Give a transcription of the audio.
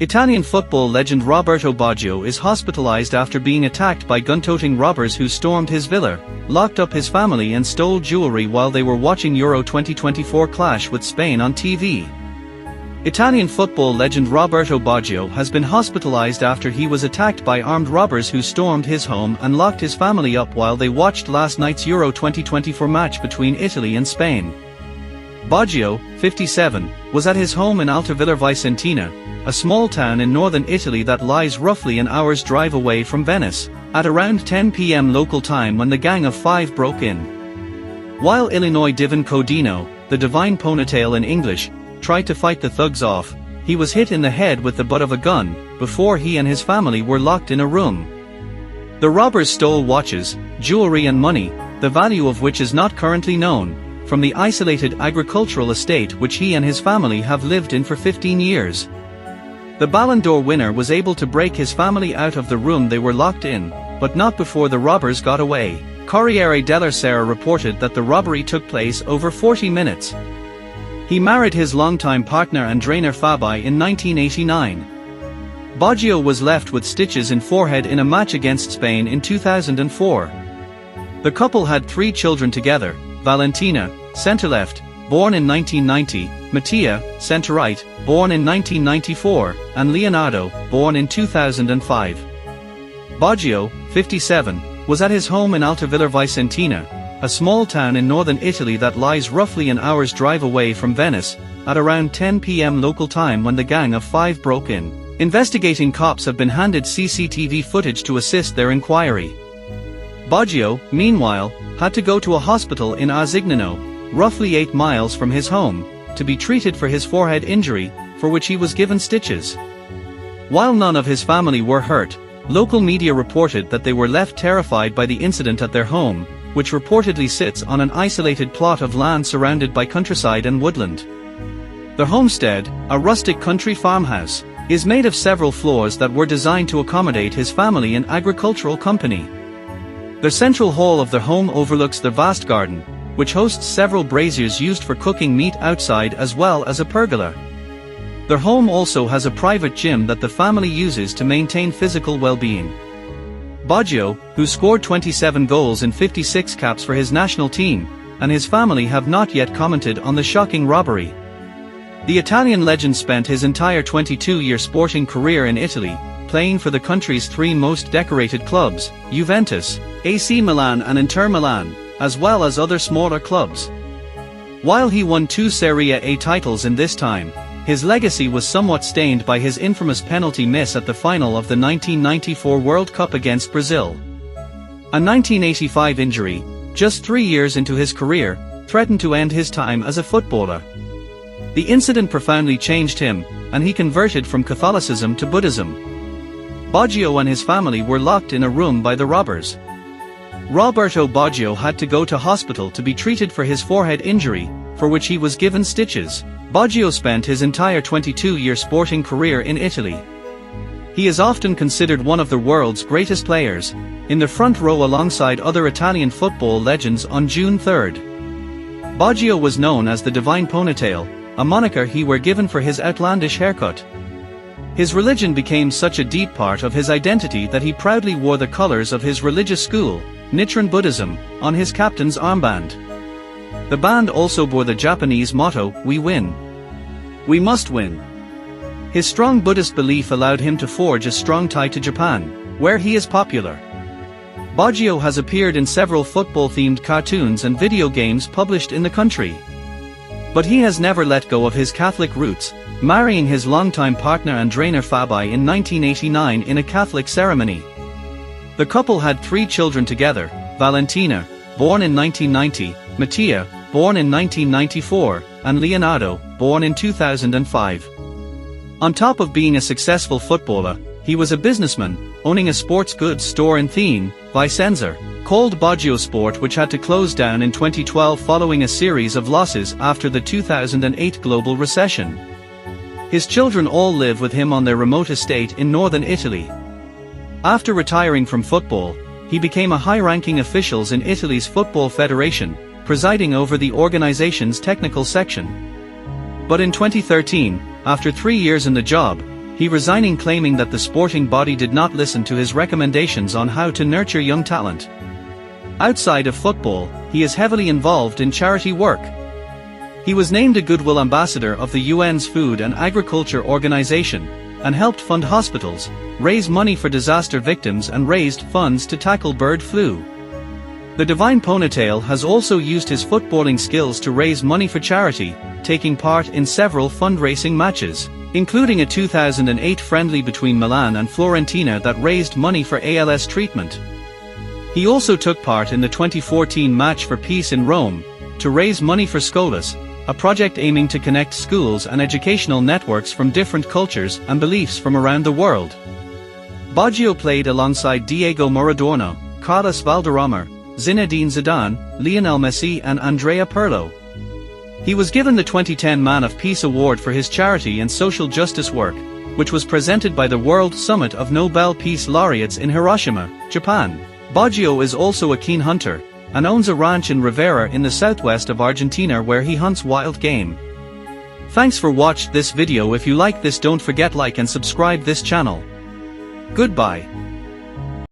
Italian football legend Roberto Baggio is hospitalized after being attacked by gun-toting robbers who stormed his villa, locked up his family and stole jewelry while they were watching Euro 2024 clash with Spain on TV. Italian football legend Roberto Baggio has been hospitalized after he was attacked by armed robbers who stormed his home and locked his family up while they watched last night's Euro 2024 match between Italy and Spain. Baggio, 57, was at his home in Alta Villa Vicentina, a small town in northern Italy that lies roughly an hour's drive away from Venice, at around 10 p.m. local time when the gang of five broke in. While Illinois Divin Codino, the divine ponytail in English, tried to fight the thugs off, he was hit in the head with the butt of a gun, before he and his family were locked in a room. The robbers stole watches, jewelry and money, the value of which is not currently known, from the isolated agricultural estate which he and his family have lived in for 15 years. The Ballon d'Or winner was able to break his family out of the room they were locked in, but not before the robbers got away. Corriere della Sera reported that the robbery took place over 40 minutes. He married his longtime partner and trainer Fabi in 1989. Baggio was left with stitches in forehead in a match against Spain in 2004. The couple had 3 children together: Valentina, centre-left, born in 1990, Mattia, centre-right, born in 1994, and Leonardo, born in 2005. Baggio, 57, was at his home in Alta Villa Vicentina, a small town in northern Italy that lies roughly an hour's drive away from Venice, at around 10 p.m. local time when the gang of five broke in. Investigating cops have been handed CCTV footage to assist their inquiry. Baggio, meanwhile, had to go to a hospital in Arzignano, roughly 8 miles from his home, to be treated for his forehead injury, for which he was given stitches. While none of his family were hurt, local media reported that they were left terrified by the incident at their home, which reportedly sits on an isolated plot of land surrounded by countryside and woodland. The homestead, a rustic country farmhouse, is made of several floors that were designed to accommodate his family and agricultural company. The central hall of the home overlooks the vast garden, which hosts several braziers used for cooking meat outside as well as a pergola. Their home also has a private gym that the family uses to maintain physical well-being. Baggio, who scored 27 goals in 56 caps for his national team, and his family have not yet commented on the shocking robbery. The Italian legend spent his entire 22-year sporting career in Italy, playing for the country's 3 most decorated clubs, Juventus, AC Milan and Inter Milan, as well as other smaller clubs. While he won 2 Serie A titles in this time, his legacy was somewhat stained by his infamous penalty miss at the final of the 1994 World Cup against Brazil. A 1985 injury, just 3 years into his career, threatened to end his time as a footballer. The incident profoundly changed him, and he converted from Catholicism to Buddhism. Baggio and his family were locked in a room by the robbers. Roberto Baggio had to go to hospital to be treated for his forehead injury, for which he was given stitches. Baggio spent his entire 22-year sporting career in Italy. He is often considered one of the world's greatest players, in the front row alongside other Italian football legends on June 3. Baggio was known as the Divine Ponytail, a moniker he were given for his outlandish haircut. His religion became such a deep part of his identity that he proudly wore the colors of his religious school, Nichiren Buddhism, on his captain's armband. The band also bore the Japanese motto, "We win. We must win." His strong Buddhist belief allowed him to forge a strong tie to Japan, where he is popular. Baggio has appeared in several football-themed cartoons and video games published in the country. But he has never let go of his Catholic roots, marrying his longtime partner and trainer Fabi in 1989 in a Catholic ceremony. The couple had 3 children together: Valentina, born in 1990, Mattia, born in 1994, and Leonardo, born in 2005. On top of being a successful footballer, he was a businessman, owning a sports goods store in Thiene, Vicenza, called Baggio Sport, which had to close down in 2012 following a series of losses after the 2008 global recession. His children all live with him on their remote estate in northern Italy. After retiring from football, he became a high-ranking official in Italy's Football Federation, presiding over the organization's technical section. But in 2013, after 3 years in the job, he resigning claiming that the sporting body did not listen to his recommendations on how to nurture young talent. Outside of football, he is heavily involved in charity work. He was named a Goodwill Ambassador of the UN's Food and Agriculture Organization, and helped fund hospitals, raise money for disaster victims and raised funds to tackle bird flu. The Divine Ponytail has also used his footballing skills to raise money for charity, taking part in several fundraising matches, including a 2008 friendly between Milan and Fiorentina that raised money for ALS treatment. He also took part in the 2014 Match for Peace in Rome, to raise money for Scolas, a project aiming to connect schools and educational networks from different cultures and beliefs from around the world. Baggio played alongside Diego Maradona, Carlos Valderrama, Zinedine Zidane, Lionel Messi and Andrea Pirlo. He was given the 2010 Man of Peace Award for his charity and social justice work, which was presented by the World Summit of Nobel Peace Laureates in Hiroshima, Japan. Baggio is also a keen hunter, and owns a ranch in Rivera in the southwest of Argentina where he hunts wild game. Thanks for watching this video. If you like this, don't forget like and subscribe this channel. Goodbye.